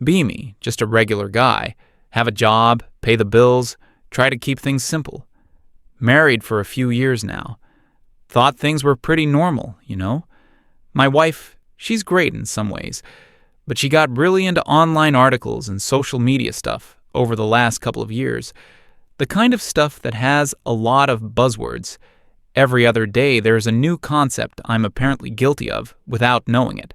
Be me, just a regular guy. Have a job, pay the bills, try to keep things simple. Married for a few years now. Thought things were pretty normal, you know? My wife, she's great in some ways, but she got really into online articles and social media stuff over the last couple of years. The kind of stuff that has a lot of buzzwords. Every other day there's a new concept I'm apparently guilty of without knowing it.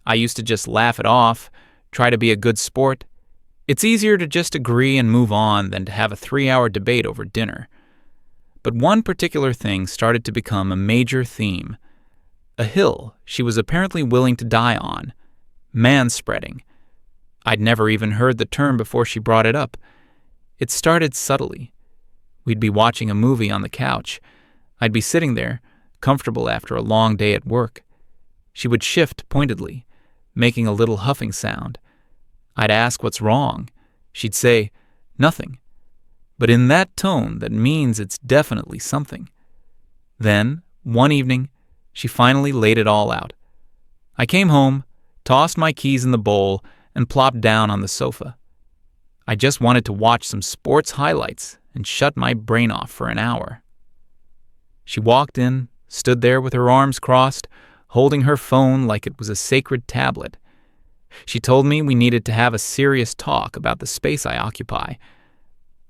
I used to just laugh it off, try to be a good sport. It's easier to just agree and move on than to have a 3-hour debate over dinner. But one particular thing started to become a major theme. A hill she was apparently willing to die on. Manspreading. I'd never even heard the term before she brought it up. It started subtly. We'd be watching a movie on the couch. I'd be sitting there, comfortable after a long day at work. She would shift pointedly, making a little huffing sound. I'd ask what's wrong. She'd say, nothing. But in that tone that means it's definitely something. Then, one evening, she finally laid it all out. I came home, tossed my keys in the bowl, and plopped down on the sofa. I just wanted to watch some sports highlights and shut my brain off for an hour. She walked in, stood there with her arms crossed, holding her phone like it was a sacred tablet. She told me we needed to have a serious talk about the space I occupy.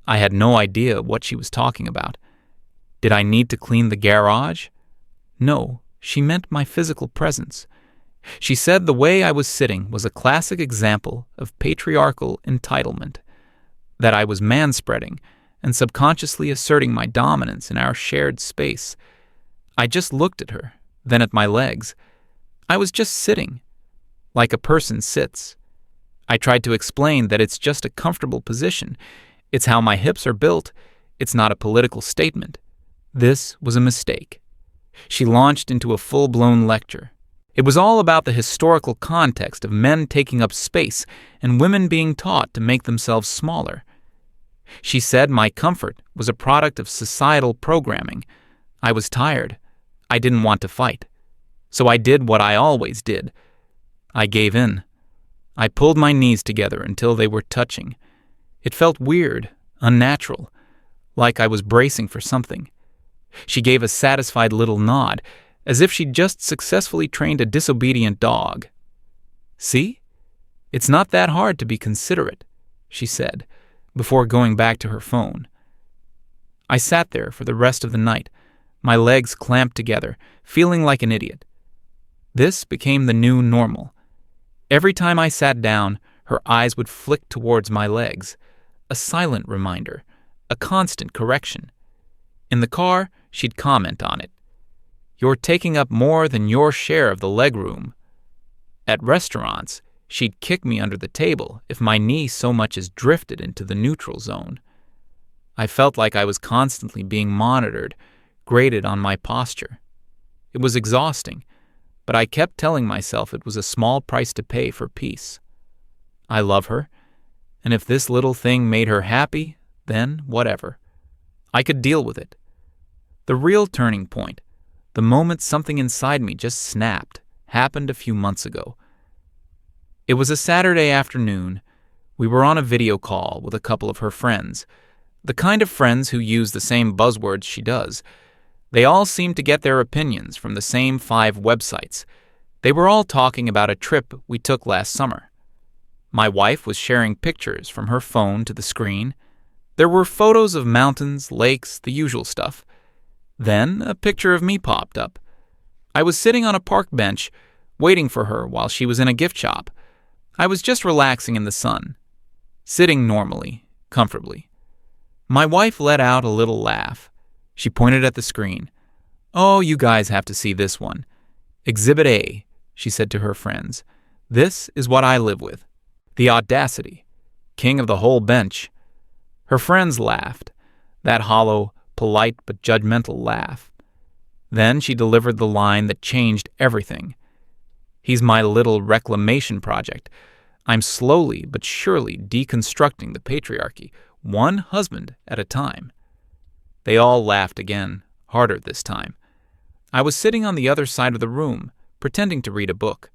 I had no idea what she was talking about. Did I need to clean the garage? No, she meant my physical presence. She said the way I was sitting was a classic example of patriarchal entitlement, that I was manspreading and subconsciously asserting my dominance in our shared space. I just looked at her, then at my legs. I was just sitting, like a person sits. I tried to explain that it's just a comfortable position. It's how my hips are built. It's not a political statement. This was a mistake. She launched into a full-blown lecture. It was all about the historical context of men taking up space and women being taught to make themselves smaller. She said my comfort was a product of societal programming. I was tired. I didn't want to fight. So I did what I always did. I gave in. I pulled my knees together until they were touching. It felt weird, unnatural, like I was bracing for something. She gave a satisfied little nod, as if she'd just successfully trained a disobedient dog. See? It's not that hard to be considerate, she said, before going back to her phone. I sat there for the rest of the night, my legs clamped together, feeling like an idiot. This became the new normal. Every time I sat down, her eyes would flick towards my legs, a silent reminder, a constant correction. In the car, she'd comment on it. You're taking up more than your share of the legroom. At restaurants, she'd kick me under the table if my knee so much as drifted into the neutral zone. I felt like I was constantly being monitored, graded on my posture. It was exhausting, but I kept telling myself it was a small price to pay for peace. I love her, and if this little thing made her happy, then whatever. I could deal with it. The real turning point, the moment something inside me just snapped, happened a few months ago. It was a Saturday afternoon. We were on a video call with a couple of her friends, the kind of friends who use the same buzzwords she does. They all seemed to get their opinions from the same 5 websites. They were all talking about a trip we took last summer. My wife was sharing pictures from her phone to the screen. There were photos of mountains, lakes, the usual stuff. Then a picture of me popped up. I was sitting on a park bench, waiting for her while she was in a gift shop. I was just relaxing in the sun, sitting normally, comfortably. My wife let out a little laugh. She pointed at the screen. Oh, you guys have to see this one. Exhibit A, she said to her friends. This is what I live with. The audacity. King of the whole bench. Her friends laughed. That hollow, polite but judgmental laugh. Then she delivered the line that changed everything. He's my little reclamation project. I'm slowly but surely deconstructing the patriarchy, one husband at a time. They all laughed again, harder this time. I was sitting on the other side of the room, pretending to read a book.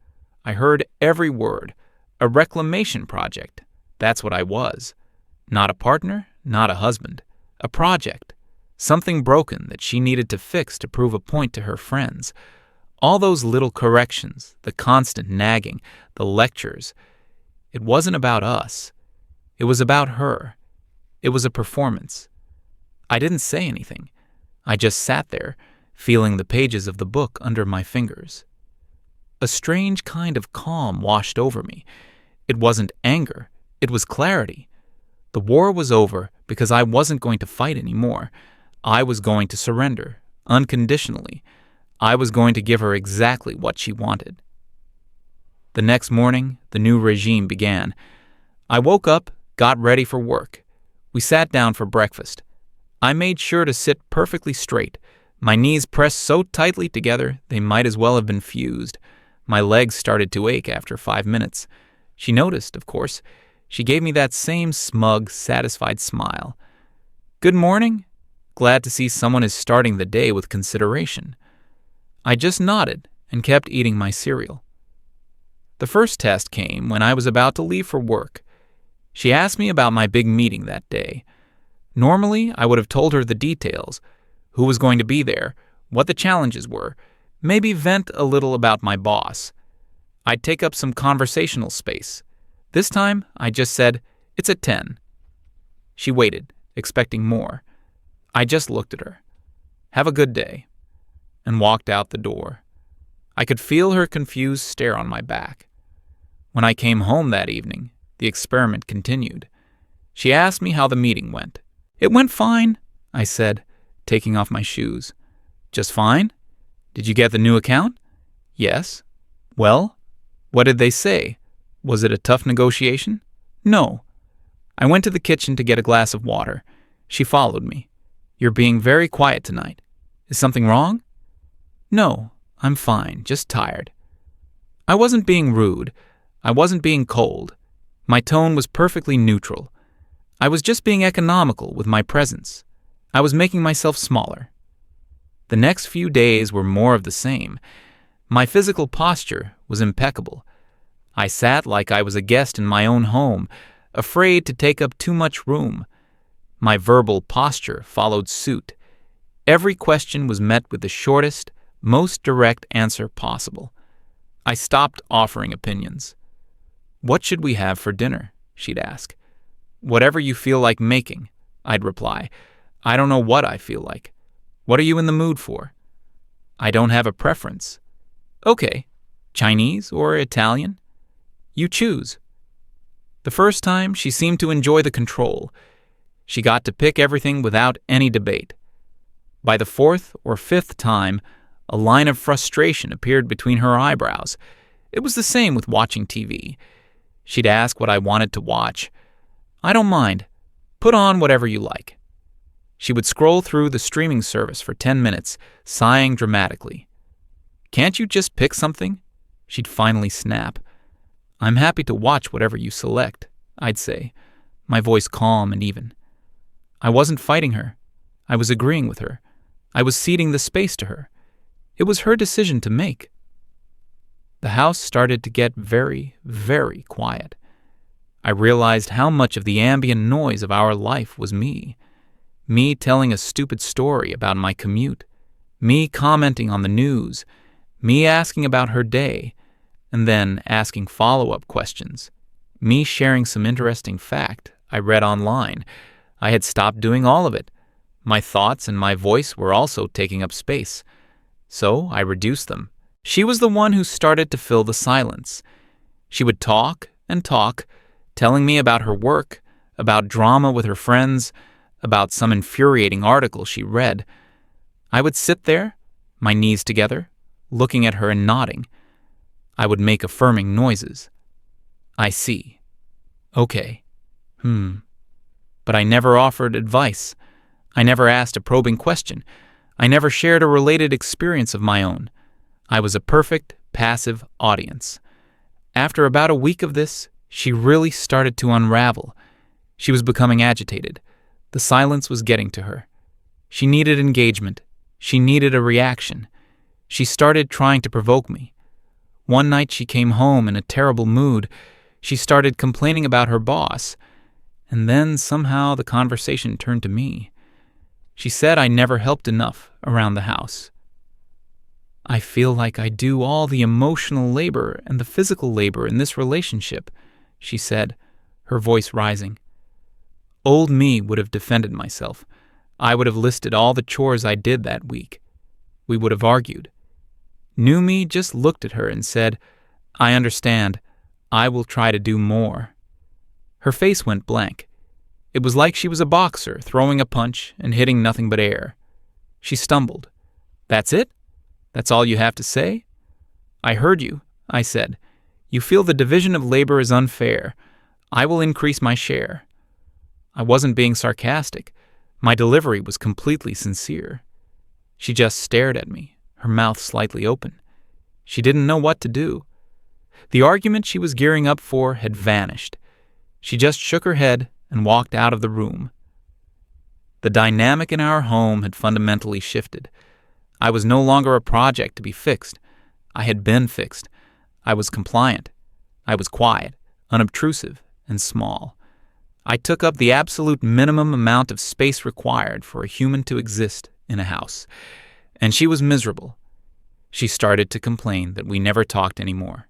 I heard every word, A reclamation project. That's what I was. Not a partner, not a husband. A project. Something broken that she needed to fix to prove a point to her friends. All those little corrections, the constant nagging, the lectures. It wasn't about us. It was about her. It was a performance. I didn't say anything. I just sat there, feeling the pages of the book under my fingers. A strange kind of calm washed over me. It wasn't anger. It was clarity. The war was over because I wasn't going to fight anymore. I was going to surrender, unconditionally. I was going to give her exactly what she wanted. The next morning, the new regime began. I woke up, got ready for work. We sat down for breakfast. I made sure to sit perfectly straight. My knees pressed so tightly together they might as well have been fused. My legs started to ache after 5 minutes. She noticed, of course. She gave me that same smug, satisfied smile. "Good morning. Glad to see someone is starting the day with consideration." I just nodded and kept eating my cereal. The first test came when I was about to leave for work. She asked me about my big meeting that day. Normally, I would have told her the details, who was going to be there, what the challenges were, maybe vent a little about my boss. I'd take up some conversational space. This time, I just said, "It's at 10. She waited, expecting more. I just looked at her. "Have a good day," and walked out the door. I could feel her confused stare on my back. When I came home that evening, the experiment continued. She asked me how the meeting went. "It went fine," I said, taking off my shoes. "Just fine? Did you get the new account?" "Yes." "Well, what did they say? Was it a tough negotiation?" "No." I went to the kitchen to get a glass of water. She followed me. "You're being very quiet tonight. Is something wrong?" "No, I'm fine, just tired." I wasn't being rude. I wasn't being cold. My tone was perfectly neutral. I was just being economical with my presence. I was making myself smaller. The next few days were more of the same. My physical posture was impeccable. I sat like I was a guest in my own home, afraid to take up too much room. My verbal posture followed suit. Every question was met with the shortest, most direct answer possible. I stopped offering opinions. "What should we have for dinner?" she'd ask. "Whatever you feel like making," I'd reply. "I don't know what I feel like. What are you in the mood for?" "I don't have a preference." "Okay, Chinese or Italian?" "You choose." The first time, she seemed to enjoy the control. She got to pick everything without any debate. By the fourth or fifth time, a line of frustration appeared between her eyebrows. It was the same with watching TV. She'd ask what I wanted to watch. "I don't mind. Put on whatever you like." She would scroll through the streaming service for 10 minutes, sighing dramatically. "Can't you just pick something?" She'd finally snap. "I'm happy to watch whatever you select," I'd say, my voice calm and even. I wasn't fighting her. I was agreeing with her. I was ceding the space to her. It was her decision to make. The house started to get very, very quiet. I realized how much of the ambient noise of our life was me. Me telling a stupid story about my commute. Me commenting on the news. Me asking about her day, and then asking follow-up questions. Me sharing some interesting fact I read online. I had stopped doing all of it. My thoughts and my voice were also taking up space. So I reduced them. She was the one who started to fill the silence. She would talk and talk, telling me about her work, about drama with her friends, about some infuriating article she read. I would sit there, my knees together, looking at her and nodding. I would make affirming noises. "I see. Okay. But I never offered advice. I never asked a probing question. I never shared a related experience of my own. I was a perfect, passive audience. After about a week of this, she really started to unravel. She was becoming agitated. The silence was getting to her. She needed engagement. She needed a reaction. She started trying to provoke me. One night she came home in a terrible mood. She started complaining about her boss, and then somehow the conversation turned to me. She said I never helped enough around the house. I feel like I do all the emotional labor and the physical labor in this relationship, she said, her voice rising. Old me would have defended myself. I would have listed all the chores I did that week. We would have argued. New me just looked at her and said, I understand. I will try to do more. Her face went blank. It was like she was a boxer throwing a punch and hitting nothing but air. She stumbled. That's it? That's all you have to say? I heard you, I said. You feel the division of labor is unfair. I will increase my share. I wasn't being sarcastic. My delivery was completely sincere. She just stared at me, her mouth slightly open. She didn't know what to do. The argument she was gearing up for had vanished. She just shook her head and walked out of the room. The dynamic in our home had fundamentally shifted. I was no longer a project to be fixed. I had been fixed. I was compliant. I was quiet, unobtrusive, and small. I took up the absolute minimum amount of space required for a human to exist in a house, and she was miserable. She started to complain that we never talked anymore.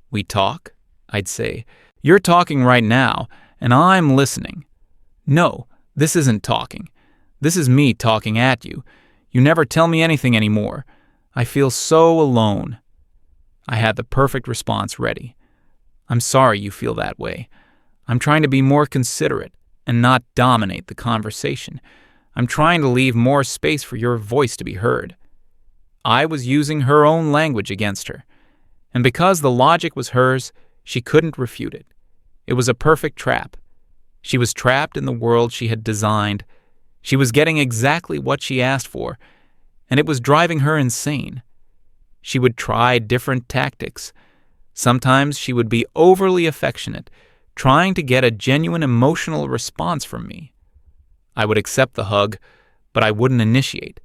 We talk? I'd say. You're talking right now, and I'm listening. No, this isn't talking. This is me talking at you. You never tell me anything anymore. I feel so alone. I had the perfect response ready. I'm sorry you feel that way. I'm trying to be more considerate and not dominate the conversation. I'm trying to leave more space for your voice to be heard. I was using her own language against her, and because the logic was hers, she couldn't refute it. It was a perfect trap. She was trapped in the world she had designed. She was getting exactly what she asked for, and it was driving her insane. She would try different tactics. Sometimes she would be overly affectionate, trying to get a genuine emotional response from me. I would accept the hug, but I wouldn't initiate.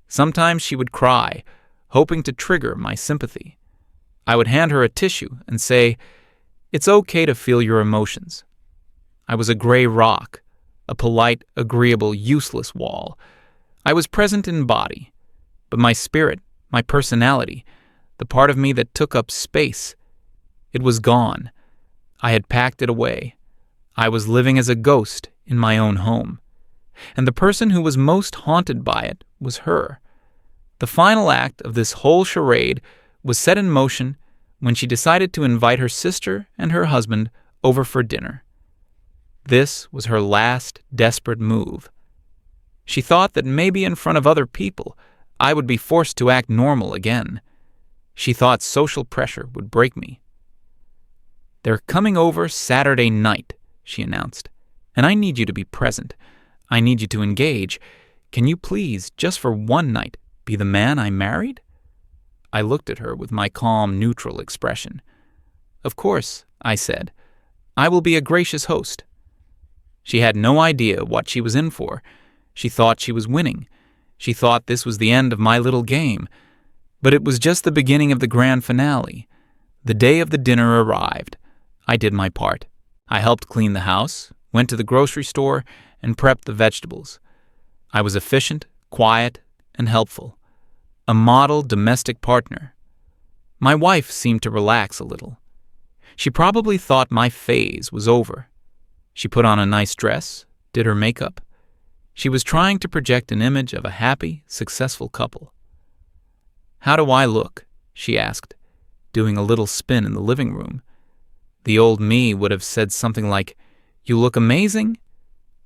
Sometimes she would cry, hoping to trigger my sympathy. I would hand her a tissue and say, "It's okay to feel your emotions." I was a gray rock, a polite, agreeable, useless wall. I was present in body, but my spirit, my personality, the part of me that took up space, it was gone. I had packed it away. I was living as a ghost in my own home. And the person who was most haunted by it was her. The final act of this whole charade was set in motion when she decided to invite her sister and her husband over for dinner. This was her last desperate move. She thought that maybe in front of other people, I would be forced to act normal again. She thought social pressure would break me. "They're coming over Saturday night," she announced, "and I need you to be present. I need you to engage. Can you please, just for one night, be the man I married?" I looked at her with my calm, neutral expression. "Of course," I said. "I will be a gracious host." She had no idea what she was in for. She thought she was winning. She thought this was the end of my little game. But it was just the beginning of the grand finale. The day of the dinner arrived. I did my part. I helped clean the house, went to the grocery store, and prepped the vegetables. I was efficient, quiet, and helpful. A model domestic partner. My wife seemed to relax a little. She probably thought my phase was over. She put on a nice dress, did her makeup. She was trying to project an image of a happy, successful couple. "How do I look?" she asked, doing a little spin in the living room. The old me would have said something like, "You look amazing,"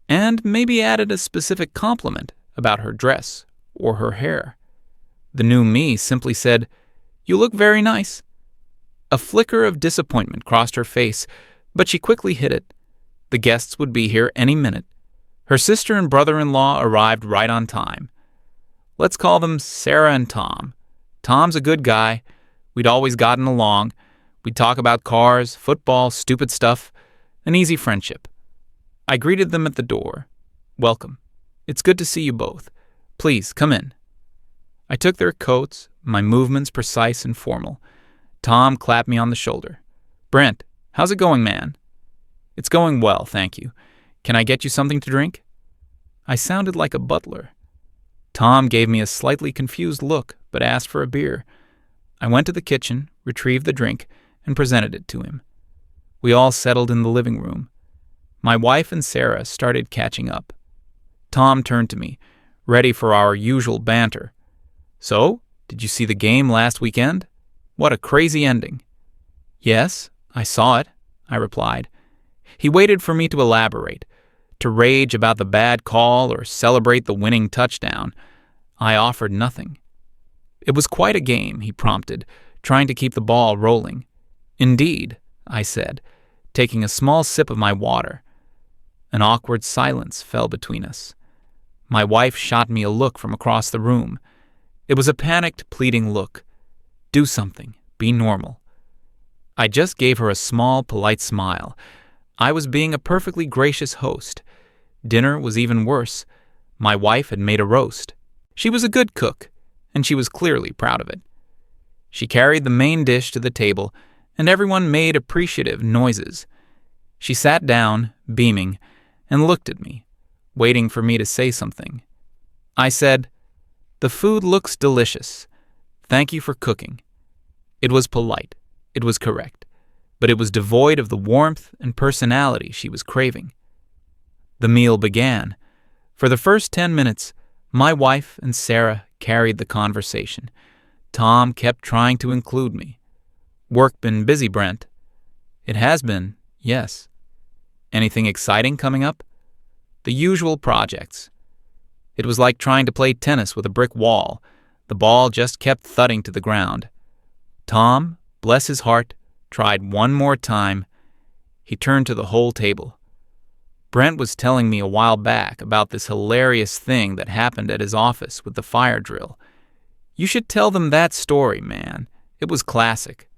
and maybe added a specific compliment about her dress or her hair. The new me simply said, "You look very nice." A flicker of disappointment crossed her face, but she quickly hid it. The guests would be here any minute. Her sister and brother-in-law arrived right on time. Let's call them Sarah and Tom. Tom's a good guy. We'd always gotten along. We'd talk about cars, football, stupid stuff, an easy friendship. I greeted them at the door. "Welcome. It's good to see you both. Please, come in." I took their coats, my movements precise and formal. Tom clapped me on the shoulder. "Brent, How's it going, man? It's going well, thank you. Can I get you something to drink? I sounded like a butler. Tom gave me a slightly confused look, but asked for a beer. I went to the kitchen, retrieved the drink, and presented it to him. We all settled in the living room. My wife and Sarah started catching up. Tom turned to me, ready for our usual banter. So, did you see the game last weekend? What a crazy ending. Yes, I saw it, I replied. He waited for me to elaborate, to rage about the bad call or celebrate the winning touchdown. I offered nothing. It was quite a game, he prompted, trying to keep the ball rolling. Indeed, I said, taking a small sip of my water. An awkward silence fell between us. My wife shot me a look from across the room. It was a panicked, pleading look. Do something. Be normal. I just gave her a small, polite smile. I was being a perfectly gracious host. Dinner was even worse. My wife had made a roast. She was a good cook, and she was clearly proud of it. She carried the main dish to the table, and everyone made appreciative noises. She sat down, beaming, and looked at me, waiting for me to say something. I said, "The food looks delicious. Thank you for cooking." It was polite. It was correct. But it was devoid of the warmth and personality she was craving. The meal began. For the first 10 minutes, my wife and Sarah carried the conversation. Tom kept trying to include me. Work been busy, Brent? It has been, yes. Anything exciting coming up? The usual projects. It was like trying to play tennis with a brick wall. The ball just kept thudding to the ground. Tom, bless his heart, tried one more time. He turned to the whole table. Brent was telling me a while back about this hilarious thing that happened at his office with the fire drill. You should tell them that story, man. It was classic.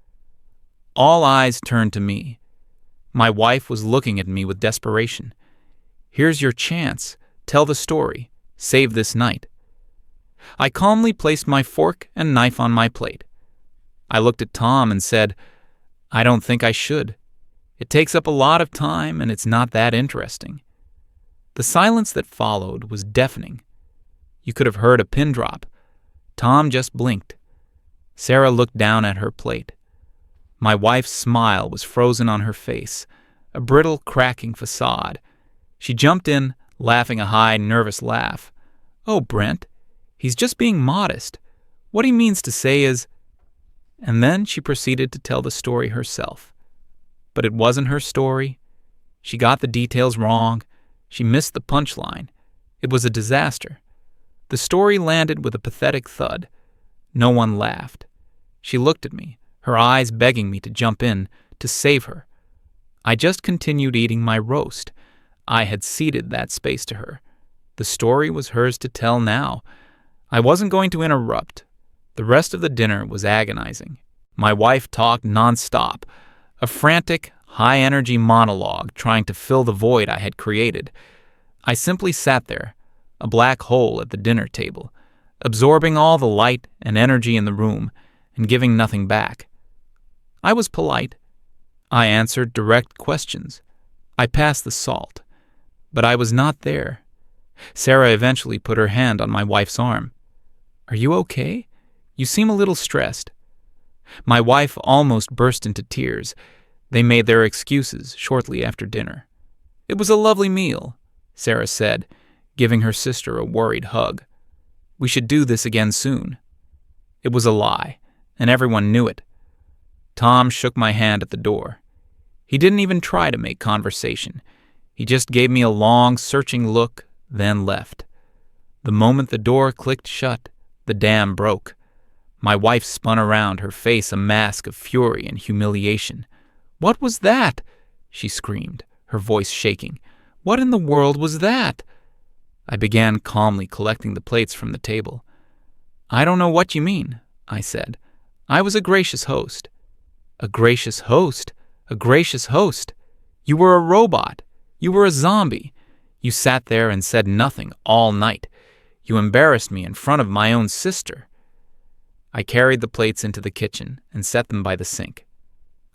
All eyes turned to me. My wife was looking at me with desperation. Here's your chance. Tell the story. Save this night. I calmly placed my fork and knife on my plate. I looked at Tom and said, I don't think I should. It takes up a lot of time and it's not that interesting. The silence that followed was deafening. You could have heard a pin drop. Tom just blinked. Sarah looked down at her plate. My wife's smile was frozen on her face, a brittle, cracking facade. She jumped in, laughing a high, nervous laugh. Oh, Brent, he's just being modest. What he means to say is... And then she proceeded to tell the story herself. But it wasn't her story. She got the details wrong. She missed the punchline. It was a disaster. The story landed with a pathetic thud. No one laughed. She looked at me, her eyes begging me to jump in, to save her. I just continued eating my roast. I had ceded that space to her. The story was hers to tell now. I wasn't going to interrupt. The rest of the dinner was agonizing. My wife talked nonstop, a frantic, high-energy monologue trying to fill the void I had created. I simply sat there, a black hole at the dinner table, absorbing all the light and energy in the room and giving nothing back. I was polite. I answered direct questions. I passed the salt. But I was not there. Sarah eventually put her hand on my wife's arm. Are you okay? You seem a little stressed. My wife almost burst into tears. They made their excuses shortly after dinner. It was a lovely meal, Sarah said, giving her sister a worried hug. We should do this again soon. It was a lie, and everyone knew it. Tom shook my hand at the door. He didn't even try to make conversation. He just gave me a long, searching look, then left. The moment the door clicked shut, the dam broke. My wife spun around, her face a mask of fury and humiliation. What was that? She screamed, her voice shaking. What in the world was that? I began calmly collecting the plates from the table. I don't know what you mean, I said. I was a gracious host. A gracious host? A gracious host? You were a robot. You were a zombie. You sat there and said nothing all night. You embarrassed me in front of my own sister. I carried the plates into the kitchen and set them by the sink.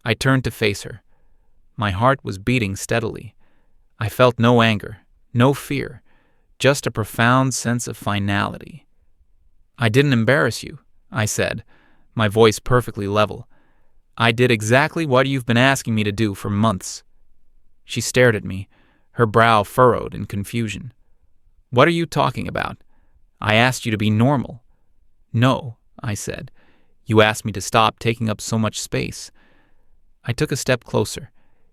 I turned to face her. My heart was beating steadily. I felt no anger, no fear, just a profound sense of finality. "I didn't embarrass you," I said, my voice perfectly level. "I did exactly what you've been asking me to do for months." She stared at me, her brow furrowed in confusion. "What are you talking about? I asked you to be normal." "No," I said. "You asked me to stop taking up so much space." I took a step closer.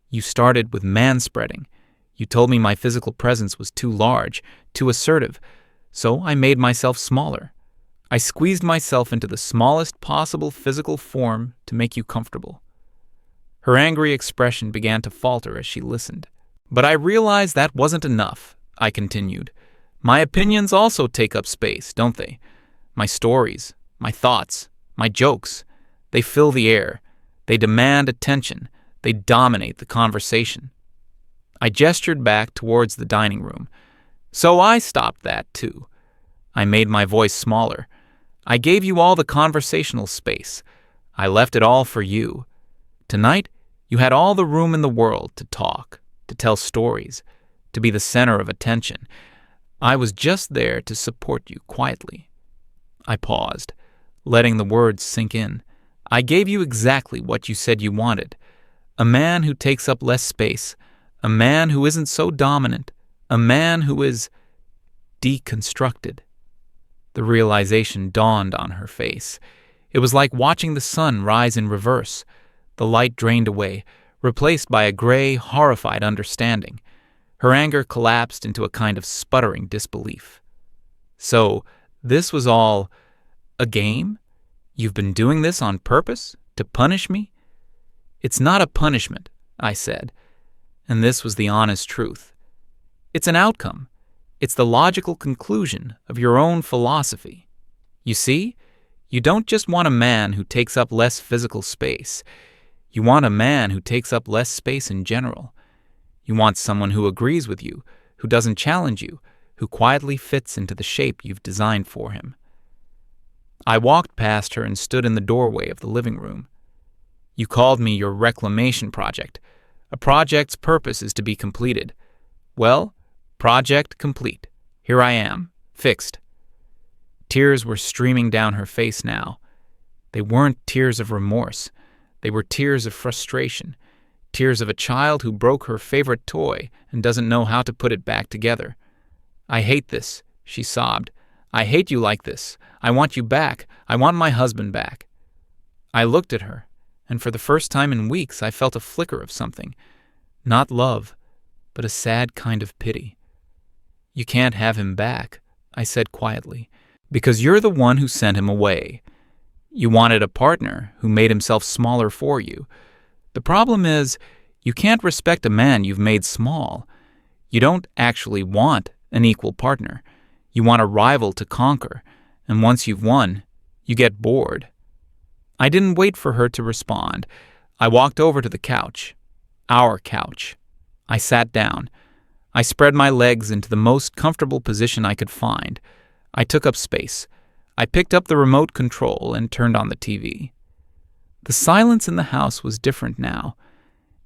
"You started with manspreading. You told me my physical presence was too large, too assertive, so I made myself smaller. I squeezed myself into the smallest possible physical form to make you comfortable." Her angry expression began to falter as she listened. "But I realized that wasn't enough," I continued. "My opinions also take up space, don't they? My stories, my thoughts, my jokes, they fill the air. They demand attention. They dominate the conversation." I gestured back towards the dining room. "So I stopped that, too." I made my voice smaller. "I gave you all the conversational space. I left it all for you. Tonight, you had all the room in the world to talk, to tell stories, to be the center of attention. I was just there to support you quietly." I paused, letting the words sink in. "I gave you exactly what you said you wanted. A man who takes up less space, a man who isn't so dominant, a man who is deconstructed." The realization dawned on her face. It was like watching the sun rise in reverse. The light drained away, replaced by a gray, horrified understanding. Her anger collapsed into a kind of sputtering disbelief. "So, this was all a game? You've been doing this on purpose? To punish me?" "It's not a punishment," I said, and this was the honest truth. "It's an outcome. It's the logical conclusion of your own philosophy. You see, you don't just want a man who takes up less physical space. You want a man who takes up less space in general. You want someone who agrees with you, who doesn't challenge you, who quietly fits into the shape you've designed for him." I walked past her and stood in the doorway of the living room. "You called me your reclamation project. A project's purpose is to be completed. Well, project complete. Here I am, fixed." Tears were streaming down her face now. They weren't tears of remorse. They were tears of frustration, tears of a child who broke her favorite toy and doesn't know how to put it back together. "I hate this," she sobbed. "I hate you like this. I want you back. I want my husband back." I looked at her, and for the first time in weeks I felt a flicker of something. Not love, but a sad kind of pity. "You can't have him back," I said quietly, "because you're the one who sent him away. You wanted a partner who made himself smaller for you. The problem is, you can't respect a man you've made small. You don't actually want an equal partner. You want a rival to conquer, and once you've won, you get bored." I didn't wait for her to respond. I walked over to the couch. Our couch. I sat down. I spread my legs into the most comfortable position I could find. I took up space. I picked up the remote control and turned on the TV. The silence in the house was different now.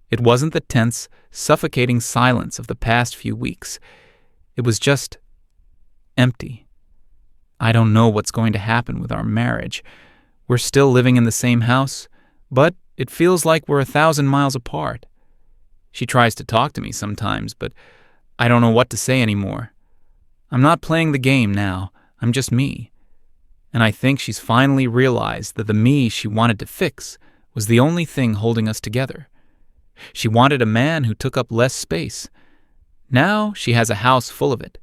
It wasn't the tense, suffocating silence of the past few weeks. It was just empty. I don't know what's going to happen with our marriage. We're still living in the same house, but it feels like we're 1,000 miles apart. She tries to talk to me sometimes, but I don't know what to say anymore. I'm not playing the game now. I'm just me. And I think she's finally realized that the me she wanted to fix was the only thing holding us together. She wanted a man who took up less space. Now she has a house full of it.